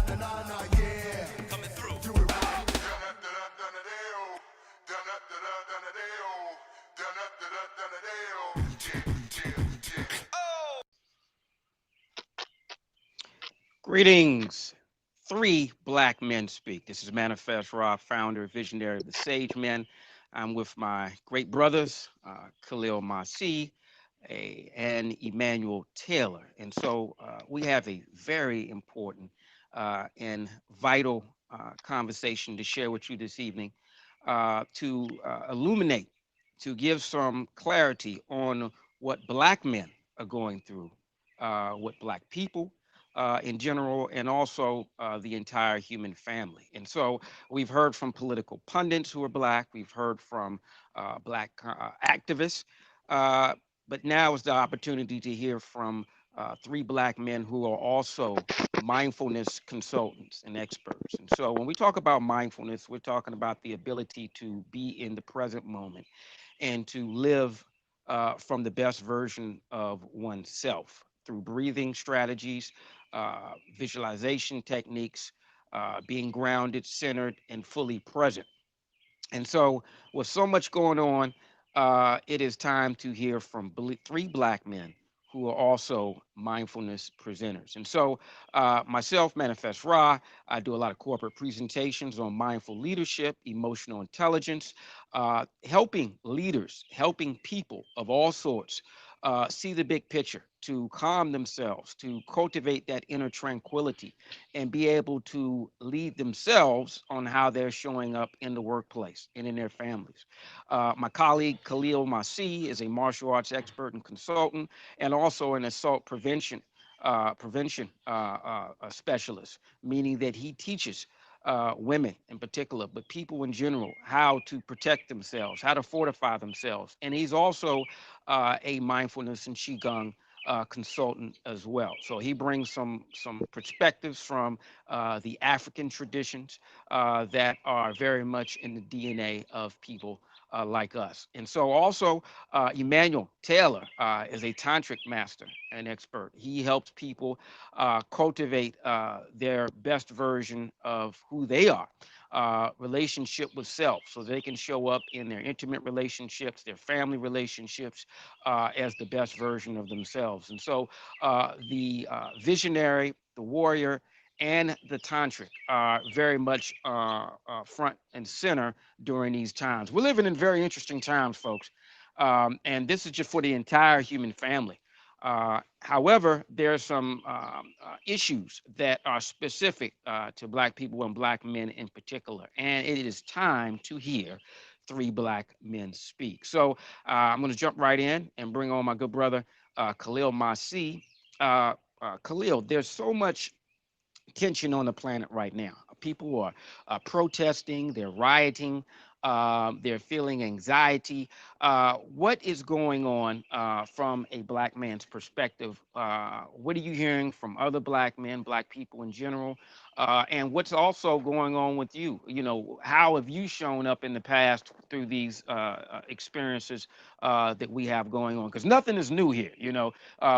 Coming through. Greetings. Three black men speak. This is Manifest Raw, founder, visionary of the Sage Men. I'm with my great brothers, Khalil Maasi and Emmanuel Taylor. And so we have a very important and vital conversation to share with you this evening to illuminate, to give some clarity on what black men are going through, what black people in general, and also the entire human family. And so we've heard from political pundits who are black, we've heard from black activists, uh, but now is the opportunity to hear from three black men who are also mindfulness consultants and experts. And so when we talk about mindfulness, we're talking about the ability to be in the present moment and to live from the best version of oneself through breathing strategies, visualization techniques, being grounded, centered, and fully present. And so, with so much going on, it is time to hear from three black men who are also mindfulness presenters. And so, myself, Manifest Ra, I do a lot of corporate presentations on mindful leadership, emotional intelligence, helping leaders, helping people of all sorts see the big picture, to calm themselves, to cultivate that inner tranquility, and be able to lead themselves on how they're showing up in the workplace and in their families. My colleague Khalil Maasi is a martial arts expert and consultant, and also an assault prevention specialist, meaning that he teaches women in particular, but people in general, how to protect themselves, how to fortify themselves. And he's also a mindfulness and qigong consultant as well. So he brings some perspectives from the African traditions that are very much in the DNA of people like us. And so also Emmanuel Taylor is a tantric master and expert. He helps people cultivate their best version of who they are. Relationship with self, so they can show up in their intimate relationships, their family relationships, as the best version of themselves. And so the visionary, the warrior, and the tantric are very much front and center during these times. We're living in very interesting times, folks. And this is just for the entire human family. However, there are some issues that are specific to Black people and Black men in particular. And it is time to hear three Black men speak. So I'm going to jump right in and bring on my good brother, Khalil Maasi. Khalil, there's so much tension on the planet right now. People are protesting, they're rioting, they're feeling anxiety. What is going on from a Black man's perspective? What are you hearing from other Black men, Black people in general? And what's also going on with you? You know, how have you shown up in the past through these experiences that we have going on? Because nothing is new here. You know,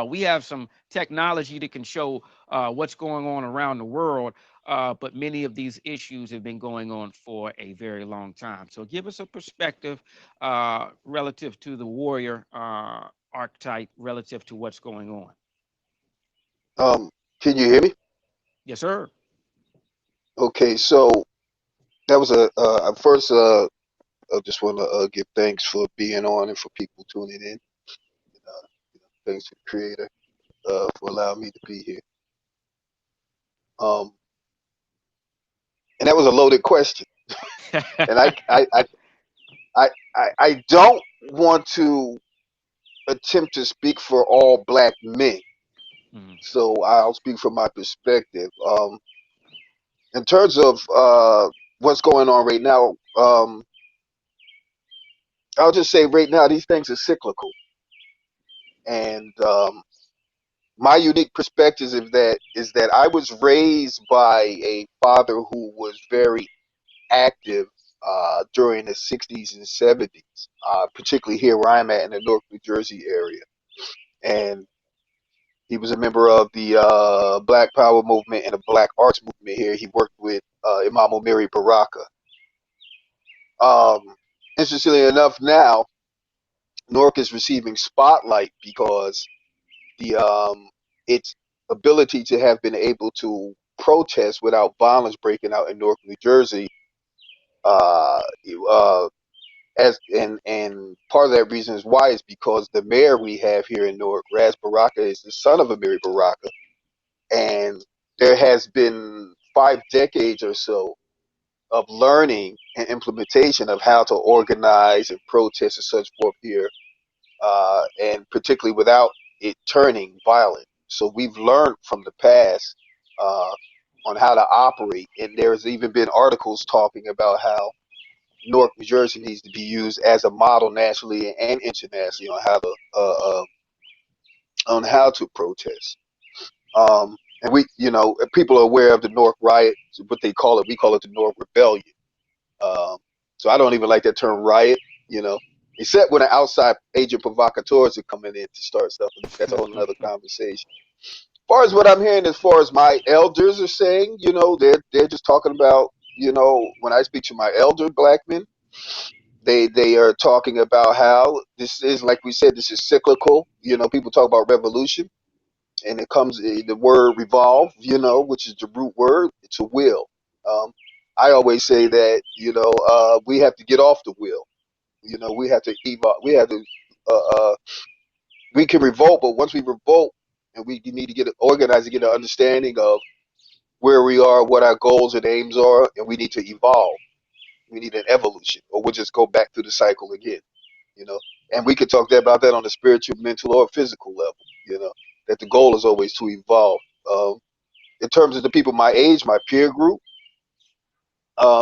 we have some technology that can show what's going on around the world, but many of these issues have been going on for a very long time. So give us a perspective relative to the warrior archetype, relative to what's going on. Um, can you hear me? Yes, sir. Okay, so that was first. I just want to give thanks for being on and for people tuning in. Thanks to the Creator for allowing me to be here. Um, and that was a loaded question, and I don't want to attempt to speak for all Black men, Mhm. so I'll speak from my perspective. In terms of what's going on right now, I'll just say right now these things are cyclical, and my unique perspective is that I was raised by a father who was very active during the 60s and 70s, particularly here where I'm at in the North New Jersey area. And He was a member of the Black Power movement and the Black Arts movement here. He worked with Imam Mary Baraka. Um, Interestingly enough, now Newark is receiving spotlight because the its ability to have been able to protest without violence breaking out in Newark, New Jersey, uh, uh, and part of that reason is why is because the mayor we have here in Newark, Raz Baraka, is the son of Amiri Baraka, and there has been 5 decades or so of learning and implementation of how to organize and protest and such forth here, and particularly without it turning violent. So we've learned from the past uh, on how to operate, and there's even been articles talking about how Newark, New Jersey needs to be used as a model nationally and internationally on how to protest. And we, people are aware of the Newark riot, what they call it. We call it the Newark Rebellion. Um, so I don't even like that term riot, you know, except when an outside agent provocateurs are coming in to start stuff. And that's a whole another conversation. As far as what I'm hearing, as far as my elders are saying, they're just talking about, when I speak to my elder black men, they are talking about how this is, like we said, this is cyclical. People talk about revolution, and it comes the word revolve, which is the root word. It's a wheel. Um, I always say that we have to get off the wheel. We have to evolve. We have to. We can revolt, but once we revolt, and we need to get organized to get an understanding of where we are, what our goals and aims are, and we need to evolve. We need an evolution, or we'll just go back through the cycle again. You know, and we could talk about that on the spiritual, mental, or physical level. That the goal is always to evolve. Um, in terms of the people my age, my peer group,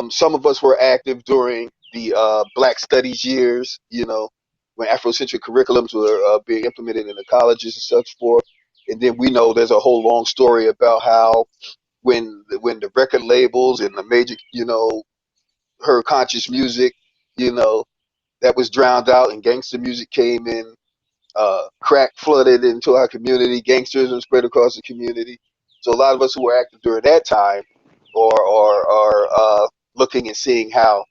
some of us were active during the Black Studies years, when Afrocentric curriculums were being implemented in the colleges and such forth. And then we know there's a whole long story about how when the record labels and the major, heard conscious music, you know, that was drowned out and gangster music came in, crack flooded into our community, gangsterism spread across the community. So a lot of us who were active during that time are looking and seeing how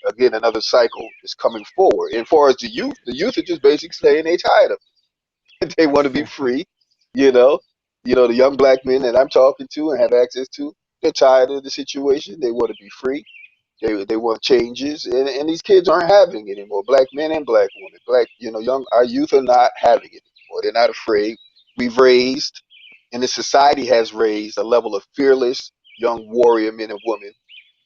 again another cycle is coming forward. And as far as the youth are just basically saying they tired of it. They want to be free, you know. The young black men that I'm talking to and have access to, they're tired of the situation. They want to be free. They want changes, and these kids aren't having it anymore. Black men and black women, our youth are not having it anymore. They're not afraid. We've raised, and the society has raised a level of fearless young warrior men and women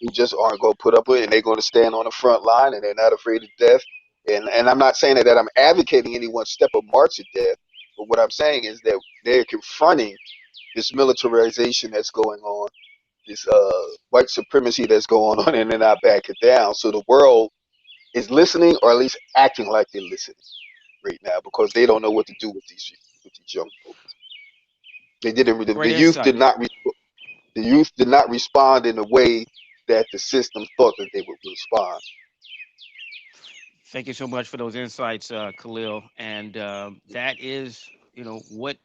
who just aren't going to put up with it, and they're going to stand on the front line, and they're not afraid of death. And I'm not saying that I'm advocating any one step or march of death, but what I'm saying is that they're confronting this militarization that's going on, this white supremacy that's going on, and they're not backing down. So the world is listening, or at least acting like they're listening right now, because they don't know what to do with these young folks. They didn't. Great insights. The youth did not respond in the way that the system thought that they would respond. Thank you so much for those insights, Khalil. And that is, what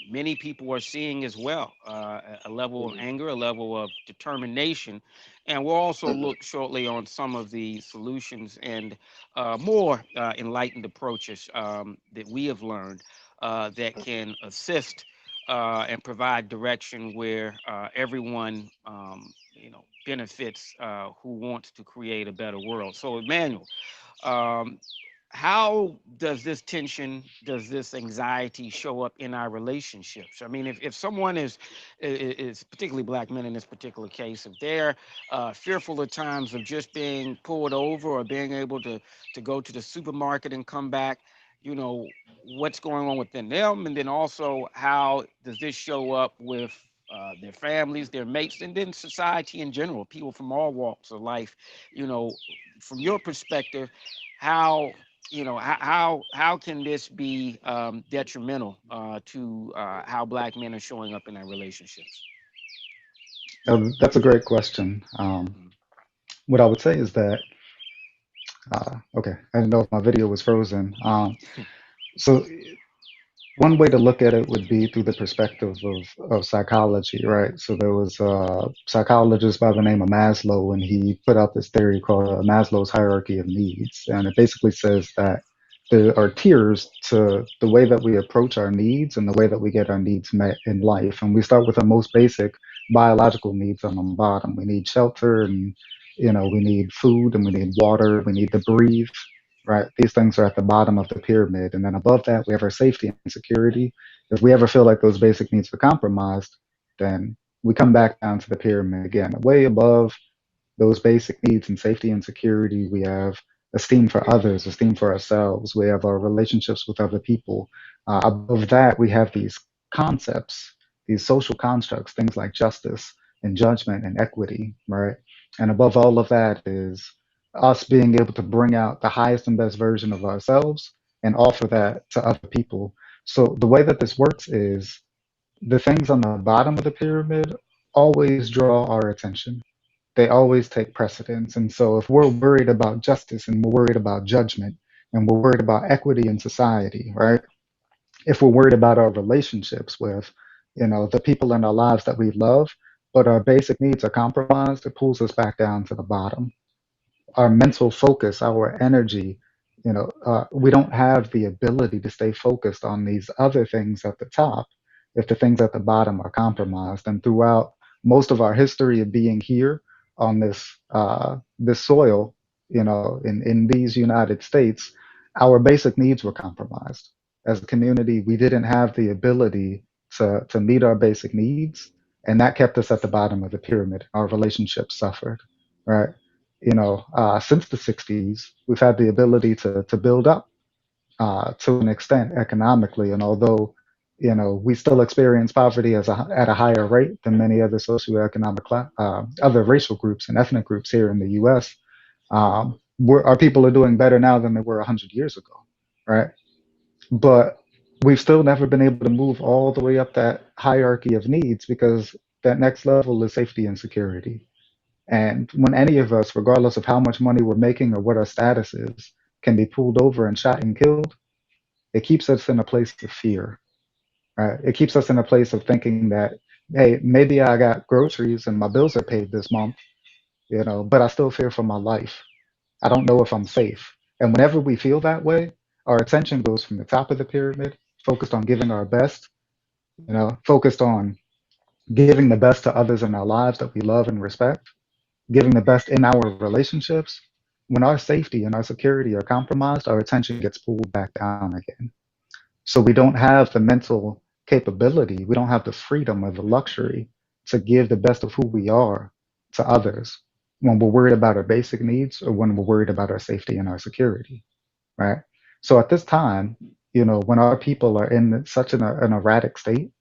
many people are seeing as well, a level of Mm-hmm. anger, a level of determination. And we'll also Mm-hmm. look shortly on some of the solutions and more enlightened approaches that we have learned that can assist and provide direction where everyone, benefits who wants to create a better world. So, Emmanuel, um, how does this tension, does this anxiety show up in our relationships? I mean, if someone is particularly black men in this particular case, if they're fearful at times of just being pulled over or being able to go to the supermarket and come back, you know, what's going on within them, and then also how does this show up with their families, their mates, and then society in general, people from all walks of life, you know, from your perspective, how how can this be detrimental to how black men are showing up in their relationships? That's a great question. What I would say is that, okay, I didn't know if my video was frozen. So One way to look at it would be through the perspective of psychology, right? So there was a psychologist by the name of Maslow, and he put out this theory called Maslow's hierarchy of needs. And it basically says that there are tiers to the way that we approach our needs and the way that we get our needs met in life. And we start with the most basic biological needs on the bottom. We need shelter and, we need food and we need water. We need to breathe, right? These things are at the bottom of the pyramid. And then above that, we have our safety and security. If we ever feel like those basic needs are compromised, then we come back down to the pyramid again. Way above those basic needs and safety and security, we have esteem for others, esteem for ourselves. We have our relationships with other people. Above that, we have these concepts, these social constructs, things like justice and judgment and equity, right? And above all of that is us being able to bring out the highest and best version of ourselves and offer that to other people. So the way that this works is the things on the bottom of the pyramid always draw our attention. They always take precedence. And so if we're worried about justice and we're worried about judgment and we're worried about equity in society, right? If we're worried about our relationships with, the people in our lives that we love, but our basic needs are compromised, it pulls us back down to the bottom. Our mental focus, our energy, we don't have the ability to stay focused on these other things at the top if the things at the bottom are compromised. And throughout most of our history of being here on this soil, in these United States, our basic needs were compromised. As a community, we didn't have the ability to meet our basic needs, and that kept us at the bottom of the pyramid. Our relationships suffered, right? Since the 60s, we've had the ability to build up to an extent economically. And although, we still experience poverty at a higher rate than many other socioeconomic, other racial groups and ethnic groups here in the US, our people are doing better now than they were 100 years ago, right? But we've still never been able to move all the way up that hierarchy of needs because that next level is safety and security. And when any of us, regardless of how much money we're making or what our status is, can be pulled over and shot and killed, it keeps us in a place of fear, right? It keeps us in a place of thinking that, hey, maybe I got groceries and my bills are paid this month, but I still fear for my life. I don't know if I'm safe. And whenever we feel that way, our attention goes from the top of the pyramid, focused on giving our best, focused on giving the best to others in our lives that we love and respect, giving the best in our relationships. When our safety and our security are compromised, our attention gets pulled back down again. So we don't have the mental capability, we don't have the freedom or the luxury to give the best of who we are to others when we're worried about our basic needs or when we're worried about our safety and our security, right? So at this time, when our people are in such an erratic state,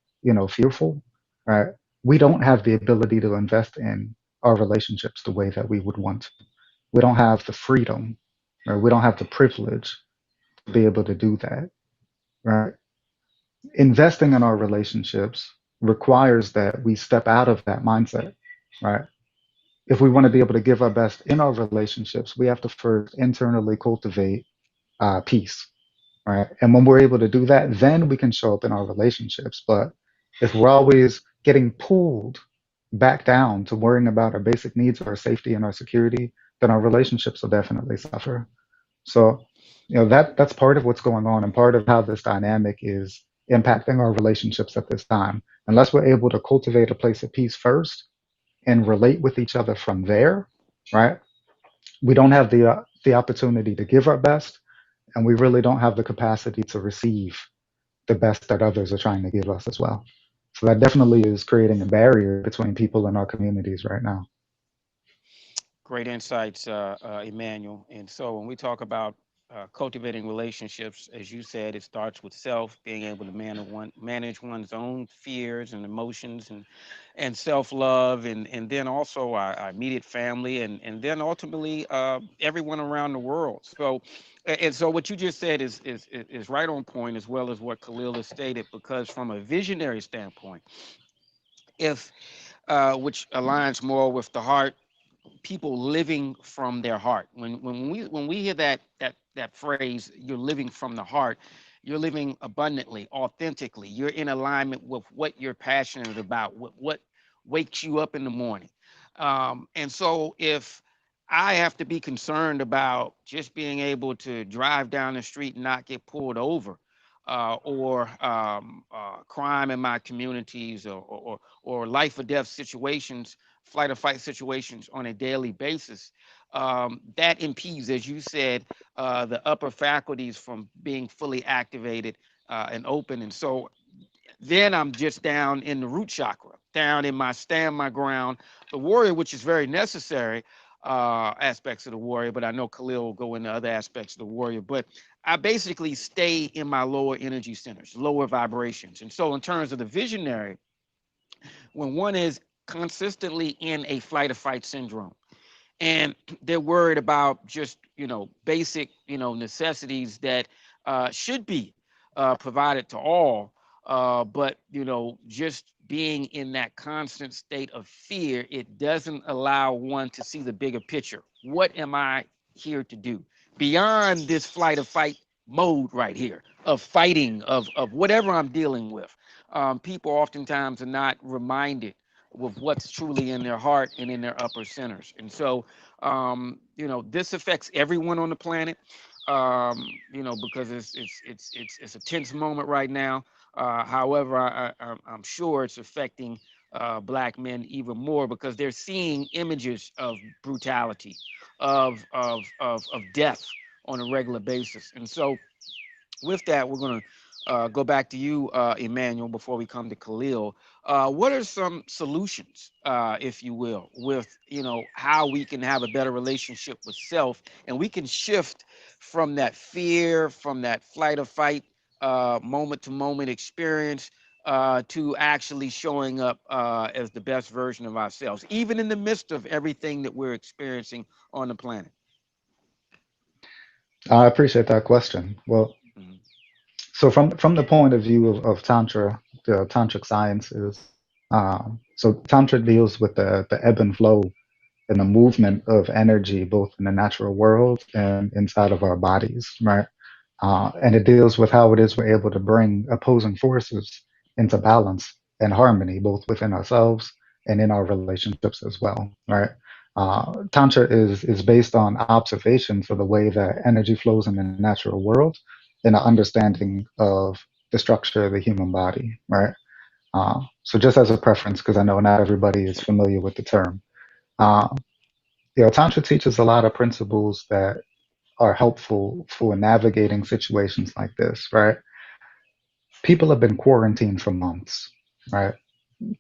fearful, right? We don't have the ability to invest in our relationships the way that we would want to. We don't have the freedom, or we don't have the privilege to be able to do that, right? Investing in our relationships requires that we step out of that mindset, right? If we want to be able to give our best in our relationships, we have to first internally cultivate peace, right? And when we're able to do that, then we can show up in our relationships. But if we're always getting pulled back down to worrying about our basic needs, our safety, and our security, then our relationships will definitely suffer. So, that's part of what's going on and part of how this dynamic is impacting our relationships at this time. Unless we're able to cultivate a place of peace first and relate with each other from there, right? We don't have the opportunity to give our best, and we really don't have the capacity to receive the best that others are trying to give us as well. So that definitely is creating a barrier between people in our communities right now. Great insights, Emmanuel. And so when we talk about cultivating relationships, as you said, it starts with self, being able to manage one's own fears and emotions and self-love, and then also our immediate family, and then ultimately everyone around the world. So, and so what you just said is right on point, as well as what Khalil has stated, because from a visionary standpoint, if which aligns more with the heart, people living from their heart. When we hear that phrase, you're living from the heart, You're living abundantly, authentically. You're in alignment with what you're passionate about, what wakes you up in the morning. And so if I have to be concerned about just being able to drive down the street and not get pulled over, or crime in my communities, or life or death situations, flight or fight situations on a daily basis, that impedes, as you said, the upper faculties from being fully activated and open. And so then I'm just down in the root chakra, down in my stand my ground, the warrior, which is very necessary aspects of the warrior, but I know Khalil will go into other aspects of the warrior. But I basically stay in my lower energy centers, lower vibrations. And so in terms of the visionary, when one is consistently in a flight or fight syndrome, and they're worried about just basic necessities that should be provided to all, but just being in that constant state of fear, it doesn't allow one to see the bigger picture. What am I here to do beyond this flight or fight mode right here of fighting, of whatever I'm dealing with? People oftentimes are not reminded with what's truly in their heart and in their upper centers. And so this affects everyone on the planet, because it's a tense moment right now. However, I'm sure it's affecting Black men even more because they're seeing images of brutality, of death on a regular basis. And so with that, we're going to go back to you, Emmanuel, before we come to Khalil. What are some solutions, if you will, with how we can have a better relationship with self, and we can shift from that fear, from that flight or fight, moment to moment experience, to actually showing up as the best version of ourselves, even in the midst of everything that we're experiencing on the planet. I appreciate that question. Well, Mhm. so from the point of view of Tantra, the Tantric sciences, so Tantra deals with the ebb and flow and the movement of energy, both in the natural world and inside of our bodies, right? And it deals with how it is we're able to bring opposing forces into balance and harmony, both within ourselves and in our relationships as well, right? Tantra is based on observations of the way that energy flows in the natural world and an understanding of the structure of the human body, right? So just as a preference, because I know not everybody is familiar with the term, uh, Tantra teaches a lot of principles that are helpful for navigating situations like this, right? People have been quarantined for months, right?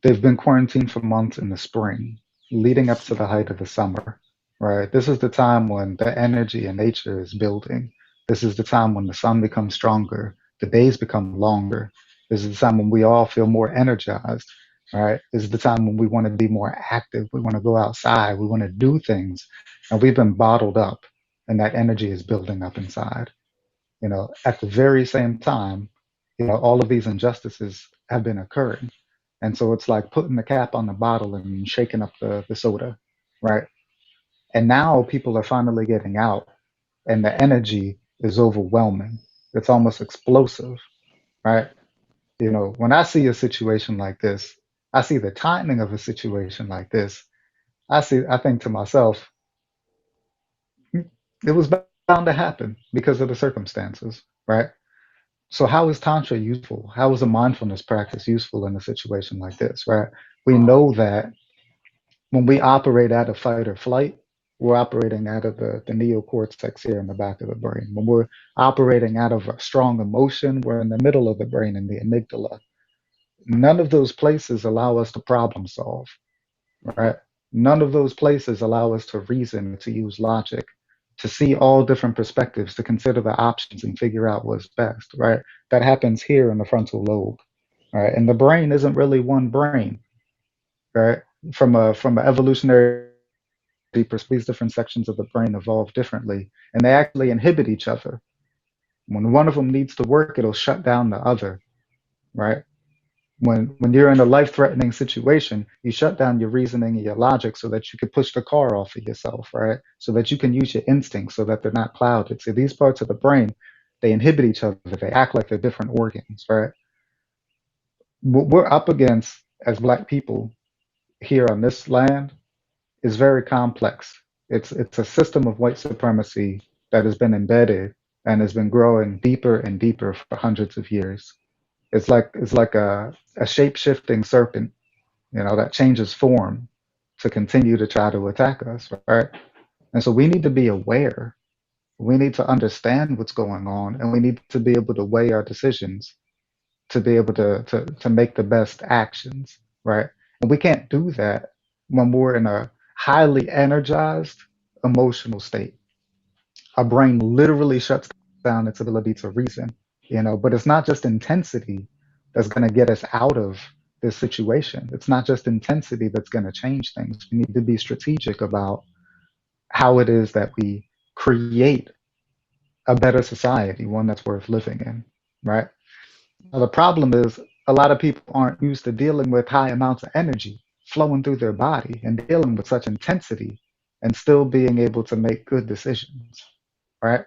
They've been quarantined for months in the spring, leading up to the height of the summer, right? This is the time when the energy in nature is building. This is the time when the sun becomes stronger, the days become longer. This is the time when we all feel more energized, right? This is the time when we want to be more active. We want to go outside. We want to do things. And we've been bottled up, and that energy is building up inside. At the very same time, all of these injustices have been occurring. And so it's like putting the cap on the bottle and shaking up the soda, right? And now people are finally getting out, and the energy is overwhelming. It's almost explosive, right? When I see a situation like this, I see the timing of a situation like this. I think to myself, it was bound to happen because of the circumstances, right? So how is Tantra useful? How is a mindfulness practice useful in a situation like this, right? We know that when we operate out of fight or flight, we're operating out of the neocortex here in the back of the brain. When we're operating out of a strong emotion, we're in the middle of the brain in the amygdala. None of those places allow us to problem solve, right? None of those places allow us to reason, to use logic, to see all different perspectives, to consider the options and figure out what's best, right? That happens here in the frontal lobe, right? And the brain isn't really one brain, right? From an evolutionary perspective, these different sections of the brain evolve differently, and they actually inhibit each other. When one of them needs to work, it'll shut down the other, right? When you're in a life-threatening situation, you shut down your reasoning and your logic so that you can push the car off of yourself, right? So that you can use your instincts so that they're not clouded. So these parts of the brain, They inhibit each other. They act like they're different organs, right? What we're up against as Black people here on this land is very complex. It's a system of white supremacy that has been embedded and has been growing deeper and deeper for hundreds of years. It's like a shape shifting serpent, that changes form to continue to try to attack us, right? And so we need to be aware. We need to understand what's going on, and we need to be able to weigh our decisions to be able to make the best actions, right? And we can't do that when we're in a highly energized emotional state. Our brain literally shuts down its ability to reason, but it's not just intensity that's going to get us out of this situation. It's not just intensity that's going to change things. We need to be strategic about how it is that we create a better society, one that's worth living in, right? Now, the problem is a lot of people aren't used to dealing with high amounts of energy flowing through their body and dealing with such intensity and still being able to make good decisions, right?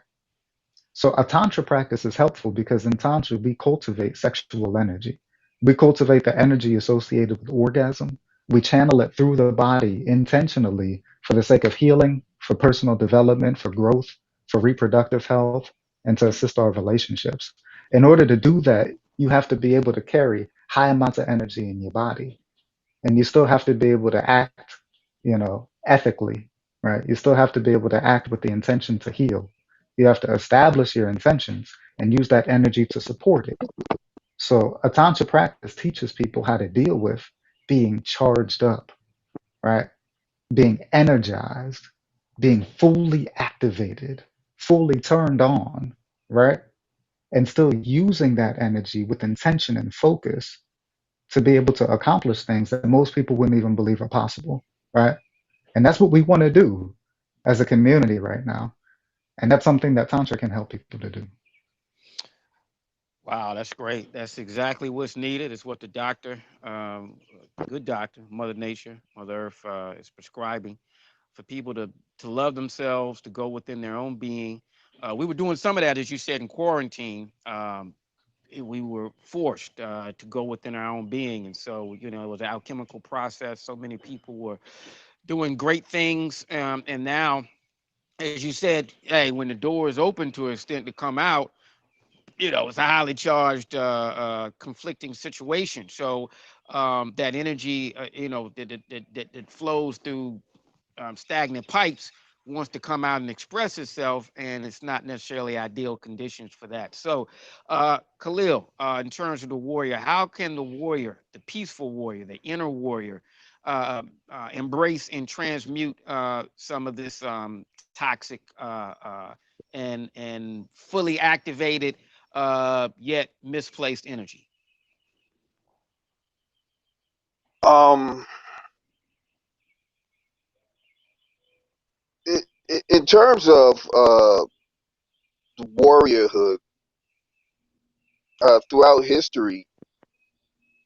So a tantra practice is helpful because in tantra we cultivate sexual energy. We cultivate the energy associated with orgasm. We channel it through the body intentionally for the sake of healing, for personal development, for growth, for reproductive health, and to assist our relationships. In order to do that, you have to be able to carry high amounts of energy in your body. And you still have to be able to act, ethically, right? You still have to be able to act with the intention to heal. You have to establish your intentions and use that energy to support it. So a tantra practice teaches people how to deal with being charged up, right? Being energized, being fully activated, fully turned on, right? And still using that energy with intention and focus to be able to accomplish things that most people wouldn't even believe are possible, right? And that's what we want to do as a community right now. And that's something that Tantra can help people to do. Wow, that's great. That's exactly what's needed. It's what the doctor, good doctor, Mother Nature, Mother Earth, is prescribing for people to love themselves, to go within their own being. We were doing some of that, as you said, in quarantine. We were forced to go within our own being, and so it was an alchemical process. So many people were doing great things, and now, as you said, hey, when the door is open to an extent to come out, it's a highly charged, conflicting situation. So that energy, that flows through stagnant pipes wants to come out and express itself, and it's not necessarily ideal conditions for that. So, Khalil, in terms of the warrior, how can the warrior, the peaceful warrior, the inner warrior, embrace and transmute some of this toxic and fully activated yet misplaced energy? Um, in terms of warriorhood throughout history,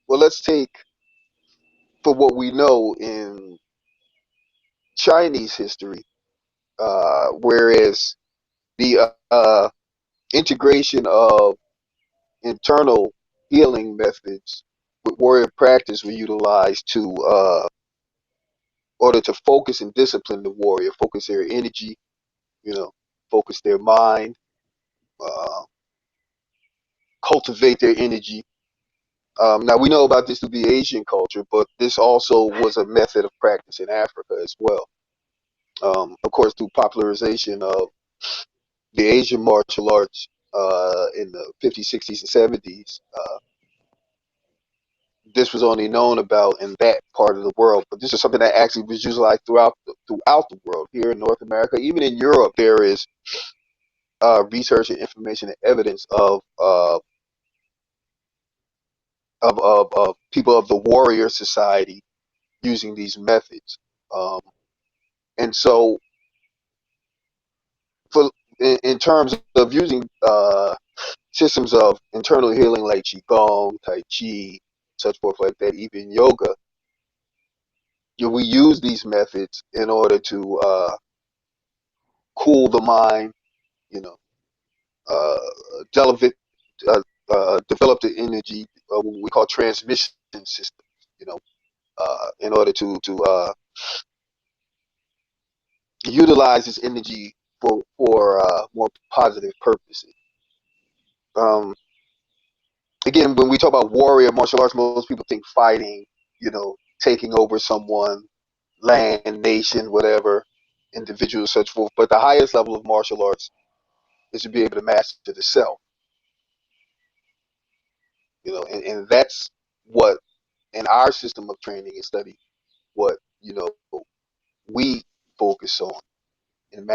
well, let's take for what we know in Chinese history, whereas the integration of internal healing methods with warrior practice were utilized to order to focus and discipline the warrior, focus their energy, you know, focus their mind, uh, cultivate their energy. Now we know about this through the Asian culture, but this also was a method of practice in Africa as well. Of course, through popularization of the Asian martial arts in the 50s, 60s, and 70s, this was only known about in that part of the world. But this is something that actually was utilized throughout the world. Here in North America, even in Europe, there is research and information and evidence of people of the warrior society using these methods. Um, and so, for in terms of using systems of internal healing like qigong, tai chi, such forth like that, even yoga, we use these methods in order to cool the mind, you know, uh, developed, developed an energy, what we call transmission system, you know, in order to utilize this energy for more positive purposes. Um, Again, when we talk about warrior martial arts, most people think fighting, you know, taking over someone, land, nation, whatever, individual, such forth. But the highest level of martial arts is to be able to master the self, you know, and that's what in our system of training and study, what we focus on in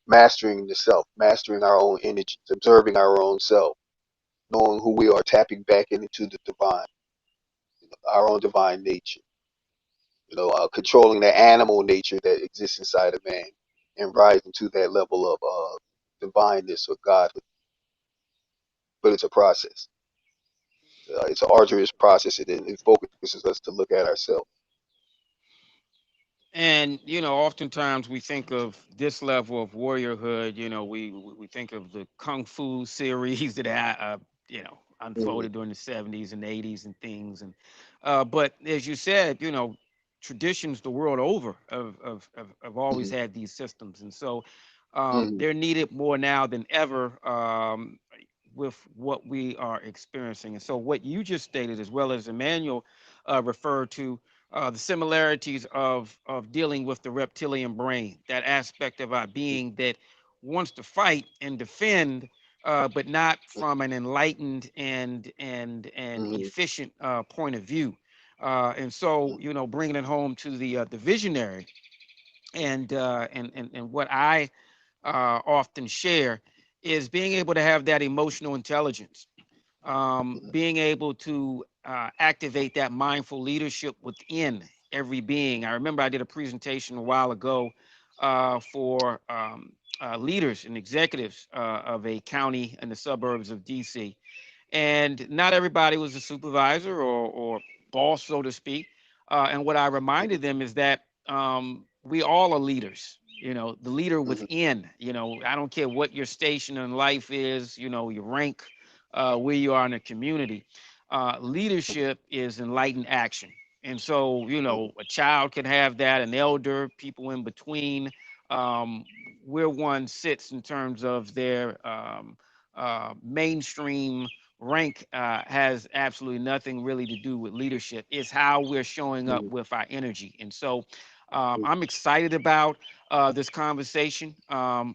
mastering the self, mastering our own energies, observing our own self, knowing who we are, tapping back into the divine, our own divine nature, controlling the animal nature that exists inside of man and rising to that level of divineness or godhood. But it's a process. It's an arduous process, and it focuses us to look at ourselves. And oftentimes we think of this level of warriorhood. We think of the kung fu series that Mm-hmm, unfolded during the 70s and 80s and things. And but as you said, traditions the world over have always mm-hmm, had these systems, and so mm-hmm, they're needed more now than ever. With what we are experiencing. And so, what you just stated, as well as Emmanuel referred to, the similarities of dealing with the reptilian brain, that aspect of our being that wants to fight and defend, but not from an enlightened and mm-hmm, efficient point of view. And so, bringing it home to the visionary, and what I often share is being able to have that emotional intelligence, being able to activate that mindful leadership within every being. I remember I did a presentation a while ago for leaders and executives of a county in the suburbs of DC, and not everybody was a supervisor or boss, so to speak. And what I reminded them is that we all are leaders. The leader mm-hmm, within. I don't care what your station in life is. Your rank, where you are in the community. Leadership is enlightened action. And so, a child can have that, an elder, people in between, um, where one sits in terms of their mainstream rank has absolutely nothing really to do with leadership. It's how we're showing up mm-hmm, with our energy. And so I'm excited about this conversation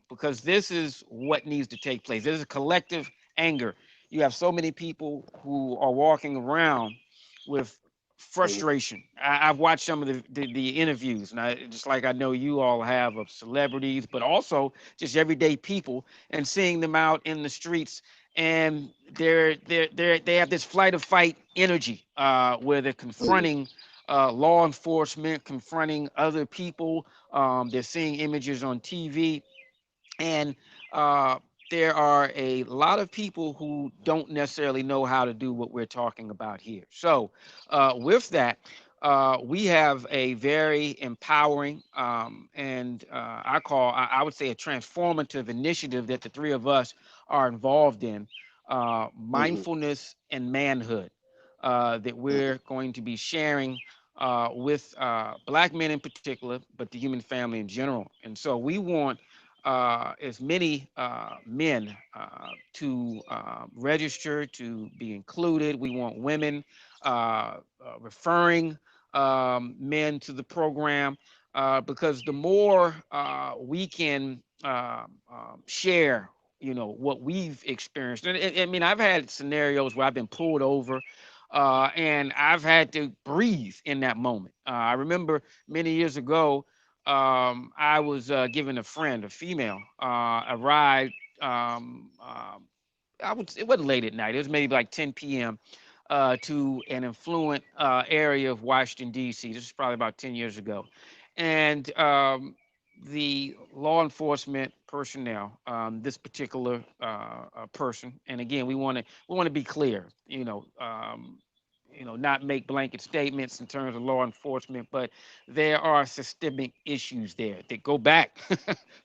because this is what needs to take place. There's a collective anger. You have so many people who are walking around with mm-hmm, frustration. I've watched some of the interviews, and just like I know you all have, of celebrities, but also just everyday people, and seeing them out in the streets, and they have this flight or fight energy where they're mm-hmm, confronting law enforcement, confronting other people. They're seeing images on TV, and uh, there are a lot of people who don't necessarily know how to do what we're talking about here. So, with that, we have a very empowering and I would say a transformative initiative that the three of us are involved in, mm-hmm, mindfulness and manhood, that mm-hmm, we're going to be sharing with Black men in particular, but the human family in general. And so we want as many men to register to be included. We want women referring men to the program because the more we can share, what we've experienced. And I mean, I've had scenarios where I've been pulled over. And I've had to breathe in that moment. I remember many years ago, I was giving a friend, a female, a ride. It wasn't late at night. It was maybe like 10 p.m. To an affluent area of Washington D.C. This is probably about 10 years ago, and the law enforcement personnel, this particular person, and again, we want to be clear. not make blanket statements in terms of law enforcement, but there are systemic issues there that go back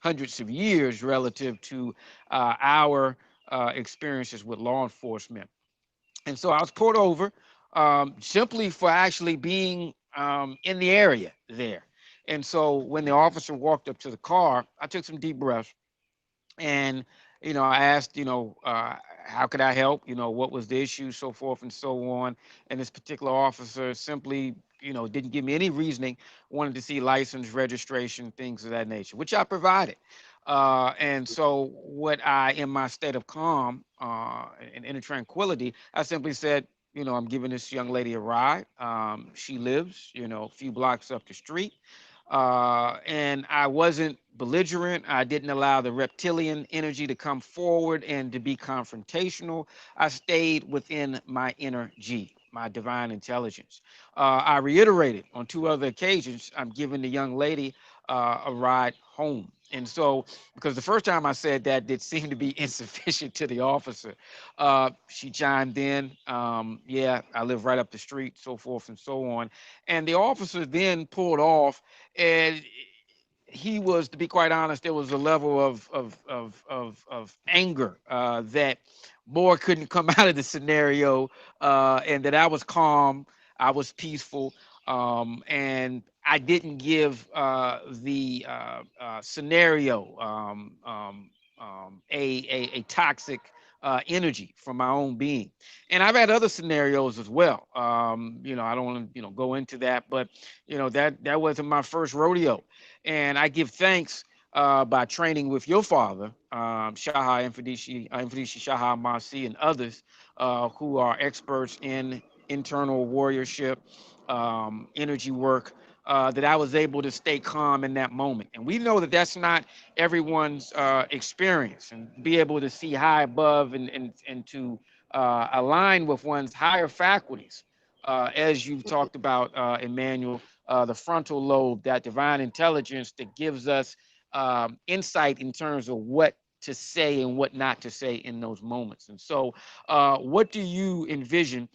hundreds of years relative to our experiences with law enforcement. And so I was pulled over simply for actually being in the area there. And so when the officer walked up to the car, I took some deep breaths and I asked, how could I help? What was the issue, so forth and so on. And this particular officer simply, didn't give me any reasoning, wanted to see license, registration, things of that nature, which I provided. And so what in my state of calm and inner tranquility, I simply said, I'm giving this young lady a ride. She lives, a few blocks up the street. And I wasn't belligerent. I didn't allow the reptilian energy to come forward and to be confrontational. I stayed within my inner G, my divine intelligence. I reiterated on two other occasions, I'm giving the young lady a ride home. And so, because the first time I said that did seem to be insufficient to the officer, she chimed in, yeah, I live right up the street, so forth and so on. And the officer then pulled off, and he was, to be quite honest, there was a level of anger that more couldn't come out of the scenario, and that I was calm, I was peaceful, and I didn't give the scenario a toxic energy from my own being. And I've had other scenarios as well. I don't want to go into that, but that wasn't my first rodeo. And I give thanks by training with your father, Shaha Infadishi Shaha Maasi, and others who are experts in internal warriorship, energy work, that I was able to stay calm in that moment. And we know that that's not everyone's experience, and be able to see high above and to align with one's higher faculties, as you've talked about, Emmanuel, the frontal lobe, that divine intelligence that gives us insight in terms of what to say and what not to say in those moments. And so, what do you envision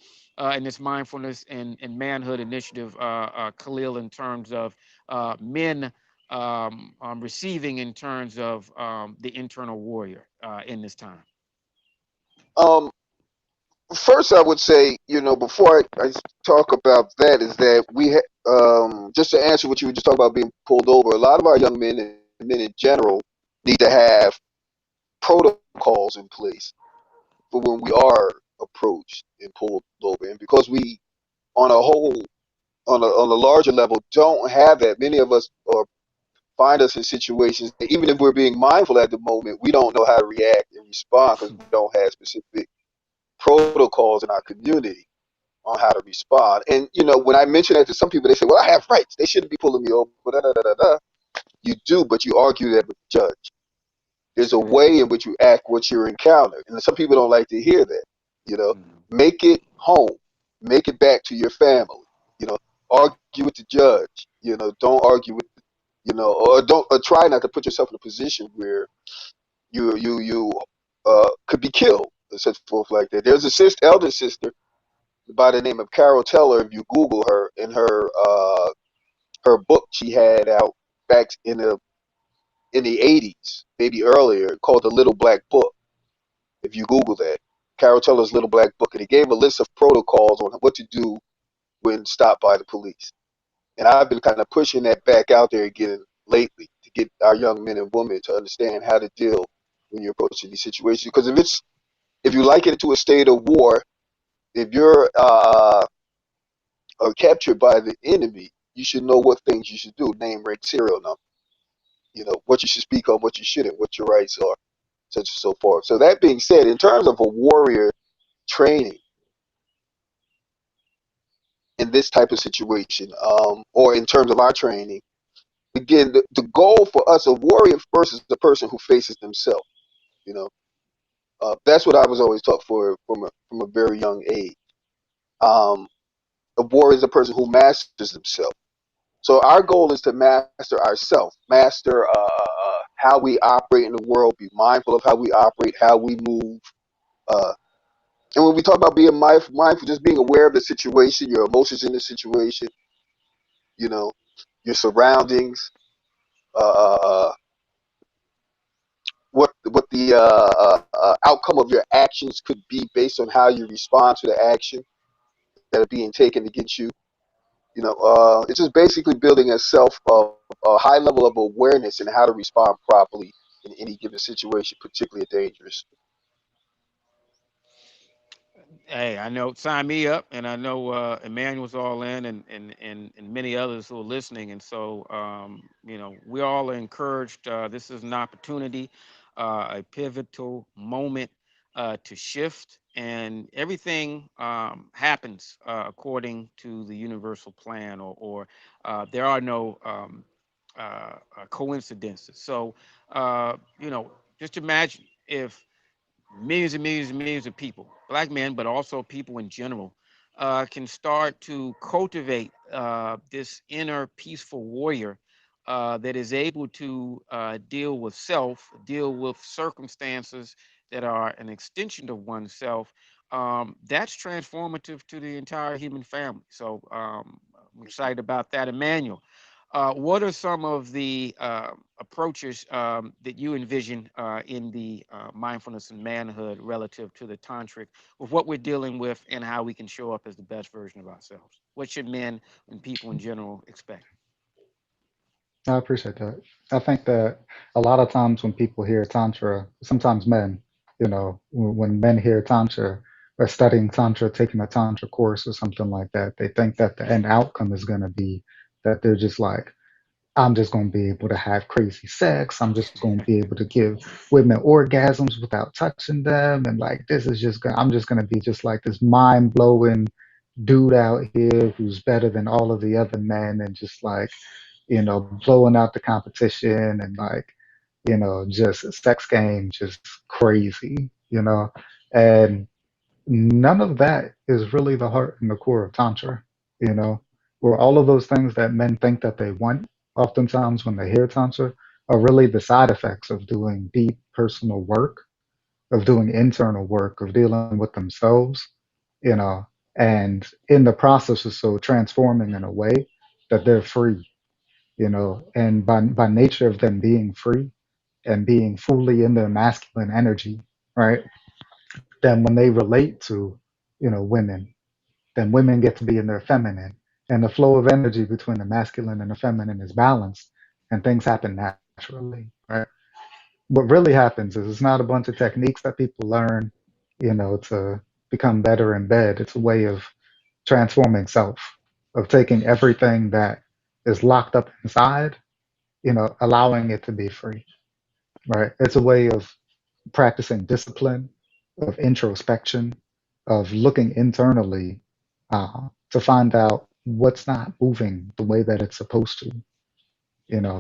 in this mindfulness and manhood initiative, Khalil, in terms of men receiving in terms of the internal warrior in this time? Um, First, I would say, before I talk about that, is that just to answer what you were just talking about being pulled over, a lot of our young men and men in general need to have protocols in place for when we are approached and pulled over. And because we, on a whole, on a larger level, don't have that, many of us are find us in situations that even if we're being mindful at the moment, we don't know how to react and respond because we don't have specific protocols in our community on how to respond. And when I mention that to some people, they say, "Well, I have rights. They shouldn't be pulling me over." Da, da, da, da, da. You do, but you argue that with the judge. There's a way in which you act what you're encountering, and some people don't like to hear that. You know, make it home, make it back to your family. You know, argue with the judge. Don't argue with or don't try not to put yourself in a position where you could be killed and such forth like that. There's a elder sister by the name of Carol Teller. If you Google her, in her book she had out back in the 80s, maybe earlier, called The Little Black Book. If you Google that, Carol Teller's Little Black Book, and it gave a list of protocols on what to do when stopped by the police. And I've been kind of pushing that back out there again lately to get our young men and women to understand how to deal when you're approaching these situations. Because if you like it to a state of war, if you're captured by the enemy, you should know what things you should do: name, rank, serial number. What you should speak on, what you shouldn't, what your rights are, such and so forth. So that being said, in terms of a warrior training in this type of situation, or in terms of our training, again, the goal for us, a warrior first is the person who faces themselves. You know, that's what I was always taught from a very young age. Um, a warrior is a person who masters themselves. So our goal is to master ourselves, master how we operate in the world, be mindful of how we operate, how we move, uh, And when we talk about being mindful, just being aware of the situation, your emotions in the situation, you know, your surroundings, uh, uh, uh, what the outcome of your actions could be based on how you respond to the action that are being taken against you. It's just basically building a high level of awareness and how to respond properly in any given situation, particularly dangerous. Hey, I know, sign me up, and I know Emmanuel's all in, and many others who are listening. And so, we all are encouraged. This is an opportunity, a pivotal moment to shift, and everything happens according to the universal plan, or there are no coincidences. So, just imagine if millions and millions and millions of people, black men, but also people in general, can start to cultivate this inner peaceful warrior that is able to deal with self, deal with circumstances that are an extension of oneself. That's transformative to the entire human family. So I'm excited about that. Emmanuel, what are some of the approaches that you envision in the mindfulness and manhood relative to the tantric, with what we're dealing with and how we can show up as the best version of ourselves? What should men and people in general expect? I appreciate that. I think that a lot of times when people hear Tantra, sometimes men, when men hear Tantra or studying Tantra, taking a Tantra course or something like that, they think that the end outcome is going to be that they're just like, I'm just going to be able to have crazy sex. I'm just going to be able to give women orgasms without touching them. And like, this is just going to, I'm just going to be just like this mind blowing dude out here who's better than all of the other men and just like, blowing out the competition and like, just a sex game, just crazy. And none of that is really the heart and the core of Tantra, you know, where all of those things that men think that they want, oftentimes when they hear Tantra, are really the side effects of doing deep personal work, of doing internal work, of dealing with themselves, you know, and in the process of so transforming in a way that they're free, and by nature of them being free and being fully in their masculine energy, right? Then when they relate to, women, then women get to be in their feminine, and the flow of energy between the masculine and the feminine is balanced, and things happen naturally, right? What really happens is it's not a bunch of techniques that people learn, to become better in bed. It's a way of transforming self, of taking everything that is locked up inside, allowing it to be free, right? It's a way of practicing discipline, of introspection, of looking internally to find out what's not moving the way that it's supposed to,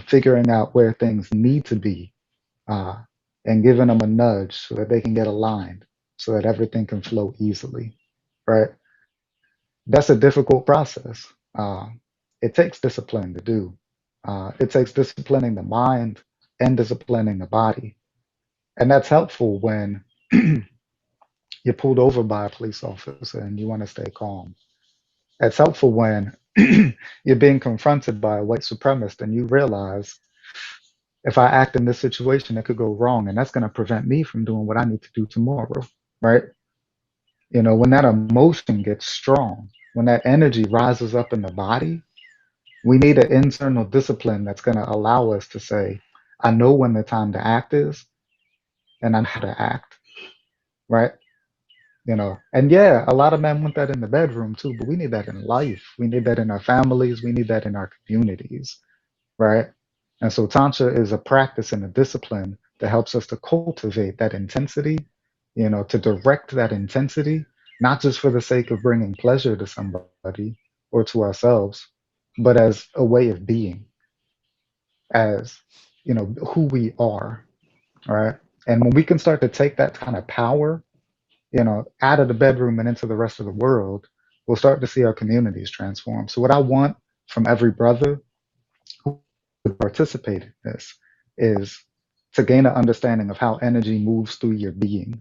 figuring out where things need to be uh, and giving them a nudge so that they can get aligned so that everything can flow easily, right? That's a difficult process. It takes discipline to do. It takes disciplining the mind and disciplining the body. And that's helpful when you're pulled over by a police officer and you want to stay calm. It's helpful when you're being confronted by a white supremacist and you realize if I act in this situation, it could go wrong, and that's going to prevent me from doing what I need to do tomorrow, right? When that emotion gets strong, when that energy rises up in the body, we need an internal discipline that's going to allow us to say, I know when the time to act is, and I know how to act, right? And yeah, a lot of men want that in the bedroom too, but we need that in life. We need that in our families. We need that in our communities, right? And so Tantra is a practice and a discipline that helps us to cultivate that intensity, to direct that intensity, not just for the sake of bringing pleasure to somebody or to ourselves, but as a way of being, as, who we are, right? And when we can start to take that kind of power, out of the bedroom and into the rest of the world, we'll start to see our communities transform. So what I want from every brother who would participate in this is to gain an understanding of how energy moves through your being,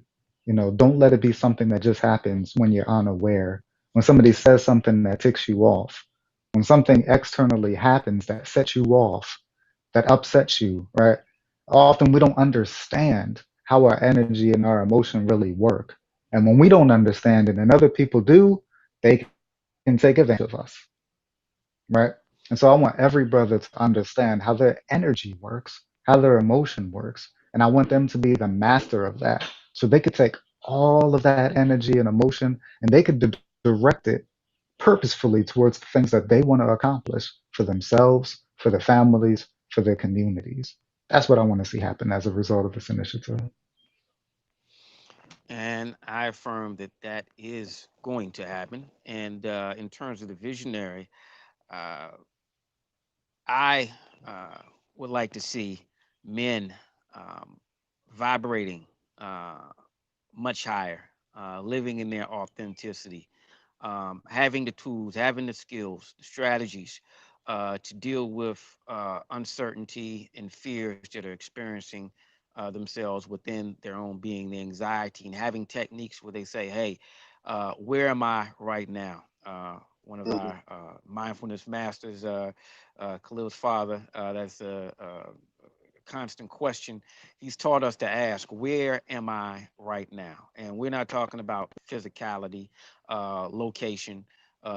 Don't let it be something that just happens when you're unaware. When somebody says something that ticks you off, when something externally happens that sets you off, that upsets you, right? Often we don't understand how our energy and our emotion really work. And when we don't understand it and other people do, they can take advantage of us, right? And so I want every brother to understand how their energy works, how their emotion works. And I want them to be the master of that. So they could take all of that energy and emotion and they could direct it purposefully towards the things that they want to accomplish for themselves, for their families, for their communities. That's what I want to see happen as a result of this initiative. And I affirm that that is going to happen. And in terms of the visionary, uh, I would like to see men um, vibrating uh, much higher, living in their authenticity, having the tools, having the skills, the strategies to deal with uncertainty and fears that are experiencing themselves within their own being, the anxiety, and having techniques where they say, hey, where am I right now? One of Mm-hmm. our mindfulness masters, Khalil's father, that's a constant question he's taught us to ask, where am I right now? And we're not talking about physicality, location,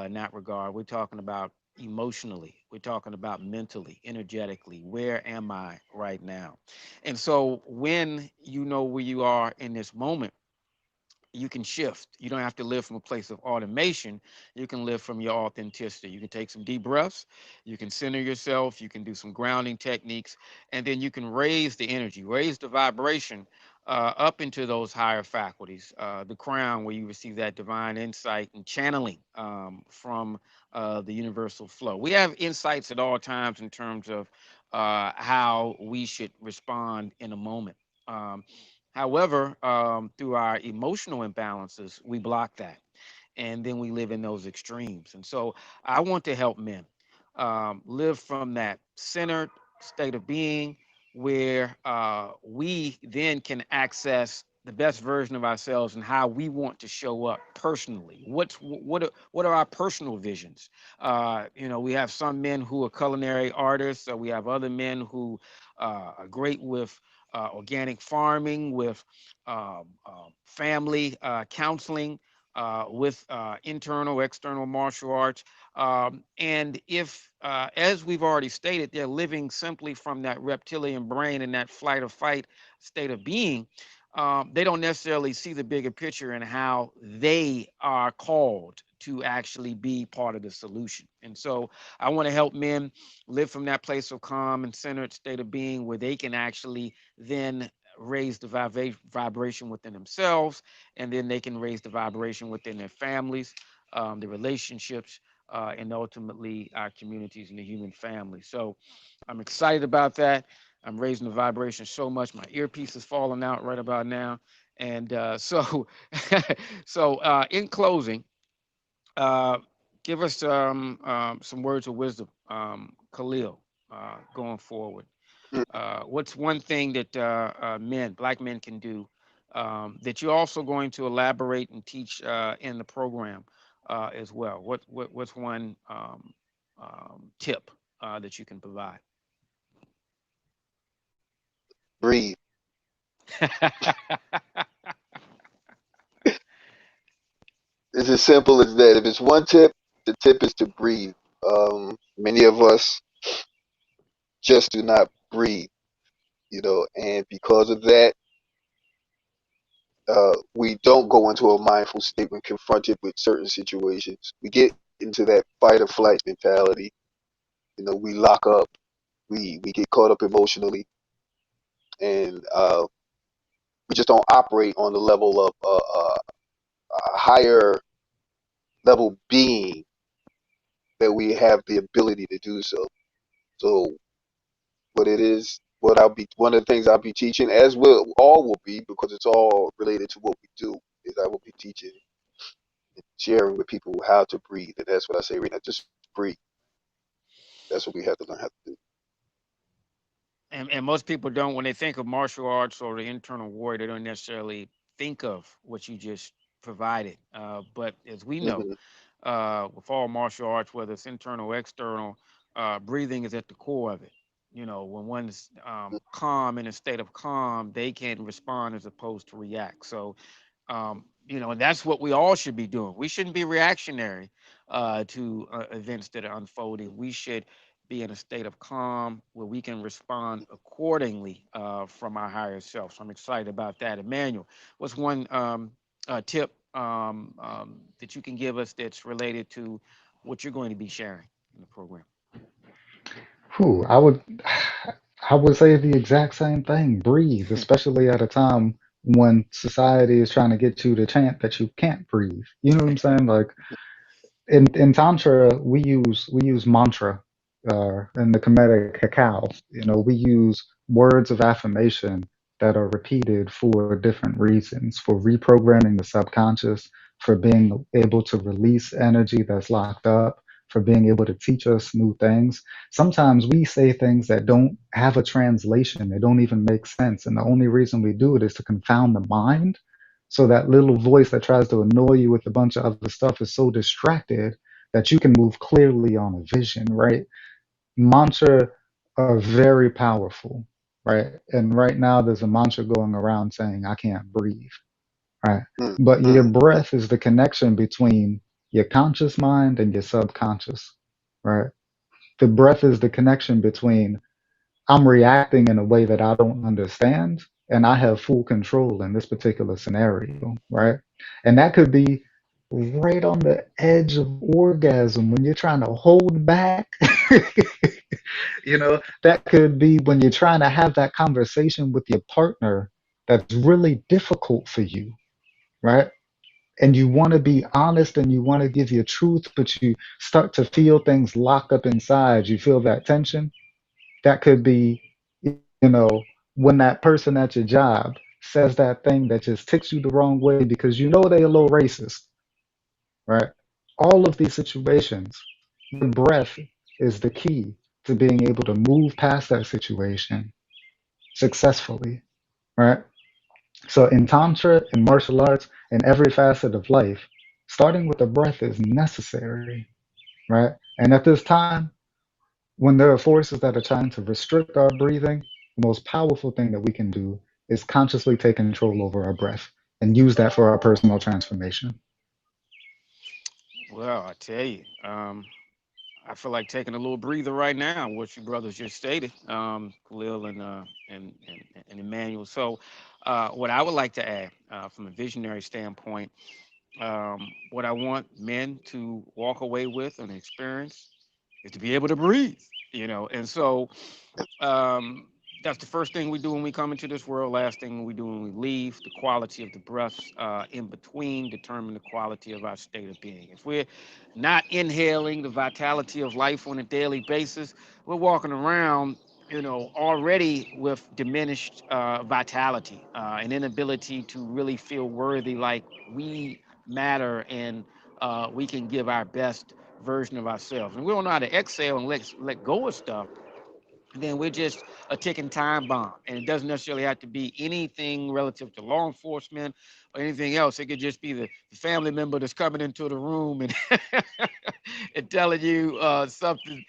in that regard. We're talking about emotionally, we're talking about mentally, energetically, where am I right now? And so when you know where you are in this moment, you can shift. You don't have to live from a place of automation. You can live from your authenticity. You can take some deep breaths. You can center yourself. You can do some grounding techniques. And then you can raise the energy, raise the vibration up into those higher faculties, the crown, where you receive that divine insight and channeling from the universal flow. We have insights at all times in terms of how we should respond in a moment. However, through our emotional imbalances, we block that. And then we live in those extremes. And so I want to help men live from that centered state of being where we then can access the best version of ourselves and how we want to show up personally. What are our personal visions? We have some men who are culinary artists. We have other men who are great with organic farming, with family counseling, with internal, external martial arts. And if, as we've already stated, they're living simply from that reptilian brain and that flight or fight state of being, they don't necessarily see the bigger picture and how they are called to actually be part of the solution. And so I want to help men live from that place of calm and centered state of being where they can actually then raise the vibration within themselves, and then they can raise the vibration within their families, the relationships, and ultimately our communities and the human family. So I'm excited about that. I'm raising the vibration so much. My earpiece is falling out right about now. And so in closing, uh, give us some words of wisdom, Khalil, going forward. What's one thing that black men can do that you're also going to elaborate and teach in the program as well? What's one tip that you can provide? Breathe. It's as simple as that. If it's one tip, the tip is to breathe. Many of us just do not breathe, and because of that, we don't go into a mindful state when confronted with certain situations. We get into that fight or flight mentality. We lock up. We get caught up emotionally, and we just don't operate on the level of a higher level being that we have the ability to do so. So what it is, what I'll be, one of the things I'll be teaching, as will all will be, because it's all related to what we do, is I will be teaching and sharing with people how to breathe, and that's what I say right now. Just breathe. That's what we have to learn how to do. And most people don't, when they think of martial arts or the internal warrior, they don't necessarily think of what you just provided. But as we know, Hmm. with all martial arts, whether it's internal or external, breathing is at the core of it. When one's calm, in a state of calm, they can respond as opposed to react. So and that's what we all should be doing. We shouldn't be reactionary to events that are unfolding. We should be in a state of calm where we can respond accordingly from our higher self. So I'm excited about that. Emmanuel, what's one tip that you can give us that's related to what you're going to be sharing in the program? Whew, I would say the exact same thing. Breathe, especially at a time when society is trying to get you to chant that you can't breathe. You know what I'm saying? Like in tantra we use mantra in the Kemetic cacao. We use words of affirmation that are repeated for different reasons, for reprogramming the subconscious, for being able to release energy that's locked up, for being able to teach us new things. Sometimes we say things that don't have a translation, they don't even make sense, and the only reason we do it is to confound the mind, so that little voice that tries to annoy you with a bunch of other stuff is so distracted that you can move clearly on a vision, right? Mantra are very powerful, right? And right now there's a mantra going around saying, I can't breathe, right? But your Mm. breath is the connection between your conscious mind and your subconscious, right? The breath is the connection between I'm reacting in a way that I don't understand, and I have full control in this particular scenario, right? And that could be right on the edge of orgasm when you're trying to hold back. That could be when you're trying to have that conversation with your partner that's really difficult for you, right? And you want to be honest and you want to give your truth, but you start to feel things lock up inside. You feel that tension. That could be, when that person at your job says that thing that just ticks you the wrong way because you know they're a little racist, right? All of these situations, your breath is the key to being able to move past that situation successfully, right? So in Tantra, in martial arts, in every facet of life, starting with the breath is necessary, right? And at this time, when there are forces that are trying to restrict our breathing, the most powerful thing that we can do is consciously take control over our breath and use that for our personal transformation. Well, I tell you, I feel like taking a little breather right now. What you brothers just stated, Khalil and Emmanuel. So, what I would like to add from a visionary standpoint, what I want men to walk away with and experience is to be able to breathe. And so um, that's the first thing we do when we come into this world. Last thing we do when we leave. The quality of the breaths in between determine the quality of our state of being. If we're not inhaling the vitality of life on a daily basis, we're walking around, already with diminished vitality, an inability to really feel worthy, like we matter and we can give our best version of ourselves. And we don't know how to exhale and let go of stuff, then we're just a ticking time bomb. And it doesn't necessarily have to be anything relative to law enforcement or anything else. It could just be the family member that's coming into the room and, and telling you something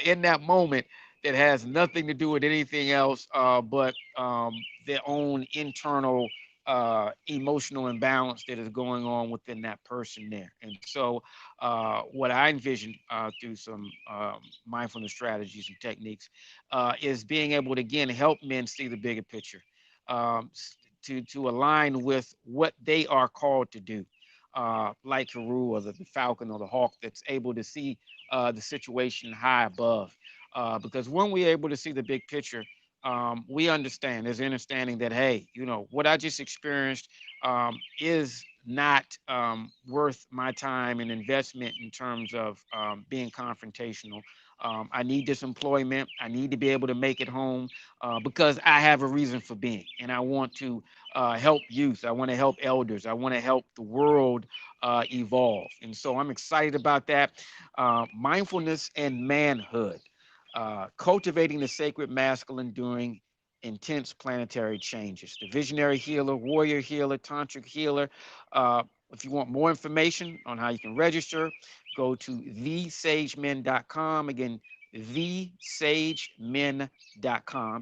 in that moment that has nothing to do with anything else but their own internal emotional imbalance that is going on within that person there. And so, what I envision through some mindfulness strategies and techniques is being able to again help men see the bigger picture, to align with what they are called to do, like Haru or the Falcon or the Hawk that's able to see the situation high above. Because when we're able to see the big picture, we understand. There's an understanding that hey, what I just experienced is not worth my time and investment in terms of being confrontational. I need this employment. I need to be able to make it home because I have a reason for being, and I want to help youth. I want to help elders. I want to help the world evolve. And so I'm excited about that. Mindfulness and manhood, cultivating the sacred masculine during intense planetary changes. The visionary healer, warrior healer, tantric healer. Uh, if you want more information on how you can register, go to thesagemen.com. Again, thesagemen.com.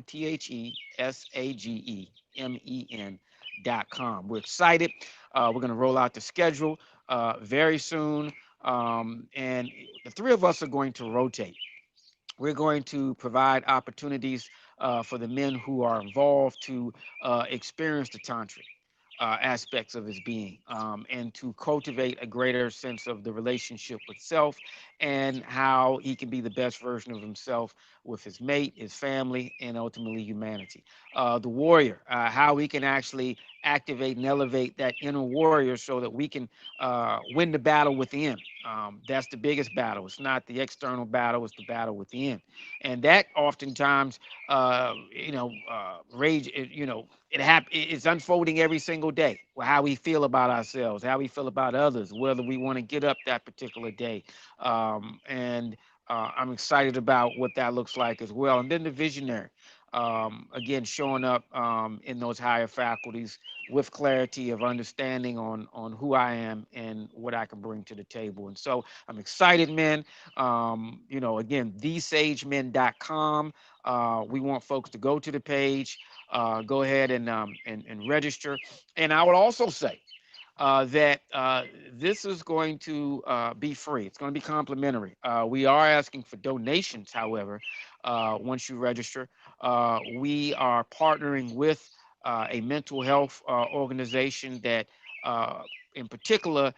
TheSagemen.com. We're excited. We're going to roll out the schedule very soon. And the three of us are going to rotate. We're going to provide opportunities for the men who are involved to experience the tantric aspects of his being, and to cultivate a greater sense of the relationship with self and how he can be the best version of himself with his mate, his family, and ultimately humanity. The warrior, how we can actually activate and elevate that inner warrior so that we can win the battle within. That's the biggest battle. It's not the external battle, it's the battle within. And that oftentimes, rage, it's unfolding every single day. How we feel about ourselves, how we feel about others, whether we want to get up that particular day. And I'm excited about what that looks like as well. And then the visionary, again, showing up in those higher faculties with clarity of understanding on who I am and what I can bring to the table. And so I'm excited, man. Again, thesagemen.com. We want folks to go to the page, go ahead and register. And I would also say that this is going to be free. It's going to be complimentary. We are asking for donations, however, once you register. We are partnering with a mental health organization that, in particular,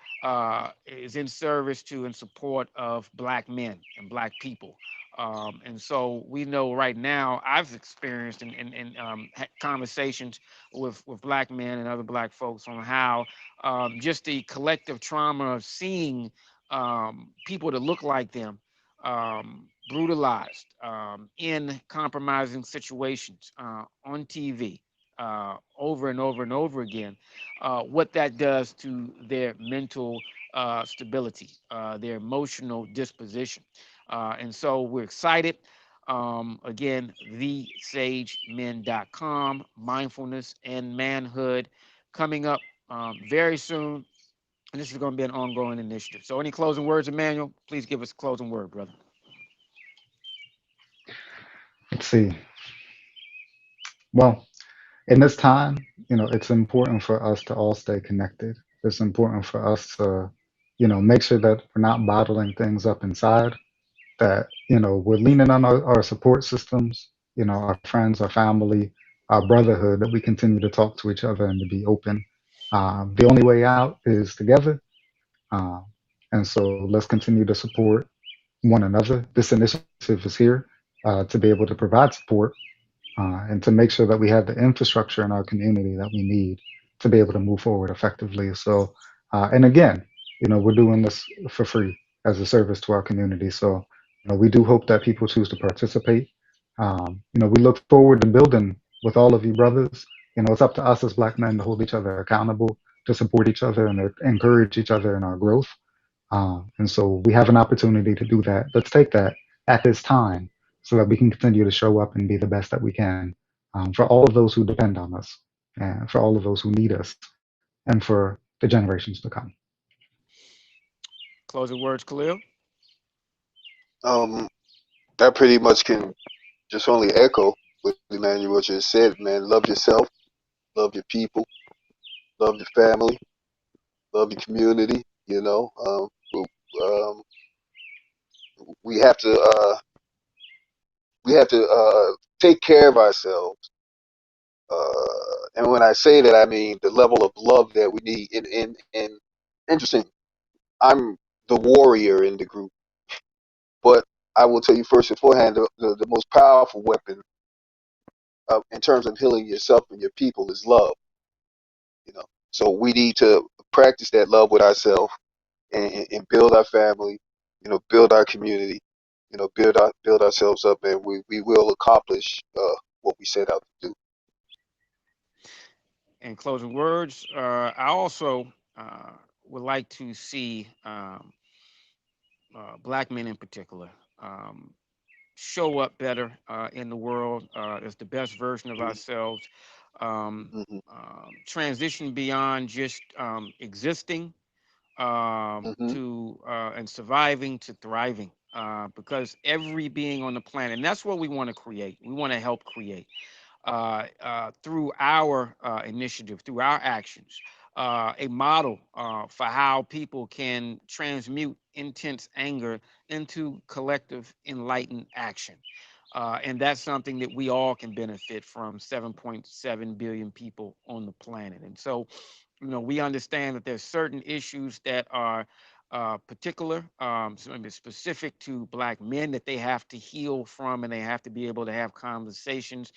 is in service to and support of Black men and Black people. And so we know right now, I've experienced in conversations with Black men and other Black folks on how just the collective trauma of seeing people that look like them brutalized in compromising situations on TV over and over and over again, what that does to their mental stability, their emotional disposition. And so we're excited. Again, thesagemen.com, mindfulness and manhood coming up very soon. And this is going to be an ongoing initiative. So, any closing words, Emmanuel? Please give us a closing word, brother. Let's see. Well, in this time, it's important for us to all stay connected. It's important for us to, make sure that we're not bottling things up inside, that, we're leaning on our support systems, our friends, our family, our brotherhood, that we continue to talk to each other and to be open. The only way out is together. Uh, and so let's continue to support one another. This initiative is here to be able to provide support and to make sure that we have the infrastructure in our community that we need to be able to move forward effectively. So, and again, we're doing this for free as a service to our community. So, we do hope that people choose to participate. We look forward to building with all of you brothers. It's up to us as Black men to hold each other accountable, to support each other, and to encourage each other in our growth. And so we have an opportunity to do that. Let's take that at this time so that we can continue to show up and be the best that we can for all of those who depend on us, and for all of those who need us, and for the generations to come. Closing words, Khalil. Um, I pretty much can just only echo what Emmanuel just said, man. Love yourself, love your people, love your family, love your community. Um, we have to take care of ourselves. And when I say that, I mean the level of love that we need. And interesting, I'm the warrior in the group, but I will tell you first beforehand, the most powerful weapon in terms of healing yourself and your people is love. You know, so we need to practice that love with ourselves and build our family. Build our community. Build ourselves up, and we will accomplish what we set out to do. And closing words. I also would like to see Black men in particular show up better in the world as the best version of mhm, ourselves, um, mhm, transition beyond just existing mhm, to and surviving to thriving. Because every being on the planet, and that's what we want to create. We want to help create through our initiative, through our actions, a model for how people can transmute intense anger into collective enlightened action. And that's something that we all can benefit from, 7.7 billion people on the planet. And so, we understand that there's certain issues that are particular, specific to Black men that they have to heal from, and they have to be able to have conversations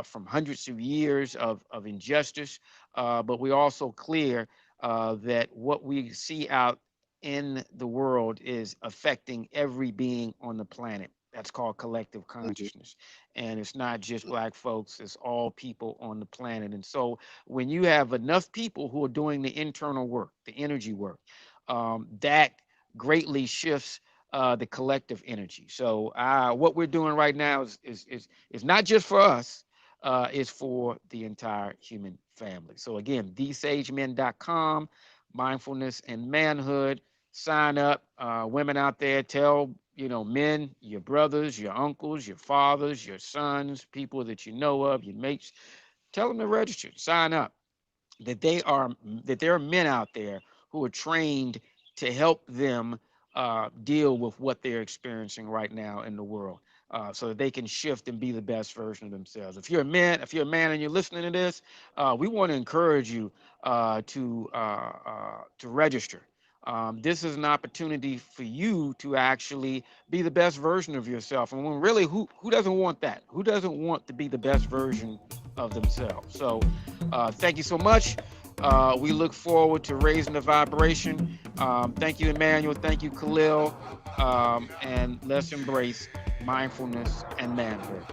from hundreds of years of injustice. But we're also clear that what we see out in the world is affecting every being on the planet. That's called collective mhm, consciousness. And it's not just Black folks, it's all people on the planet. And so when you have enough people who are doing the internal work, the energy work, that greatly shifts the collective energy. So what we're doing right now is not just for us, it's for the entire human family. So again, thesagemen.com, mindfulness and manhood. Sign up, women out there. Tell men, your brothers, your uncles, your fathers, your sons, people that you know of, your mates. Tell them to register, sign up, that there are men out there who are trained to help them deal with what they're experiencing right now in the world, so that they can shift and be the best version of themselves. If you're a man and you're listening to this, we want to encourage you to register. This is an opportunity for you to actually be the best version of yourself. And when really, who doesn't want that? Who doesn't want to be the best version of themselves? So thank you so much. We look forward to raising the vibration. Thank you, Emmanuel. Thank you, Khalil. And let's embrace mindfulness and manhood.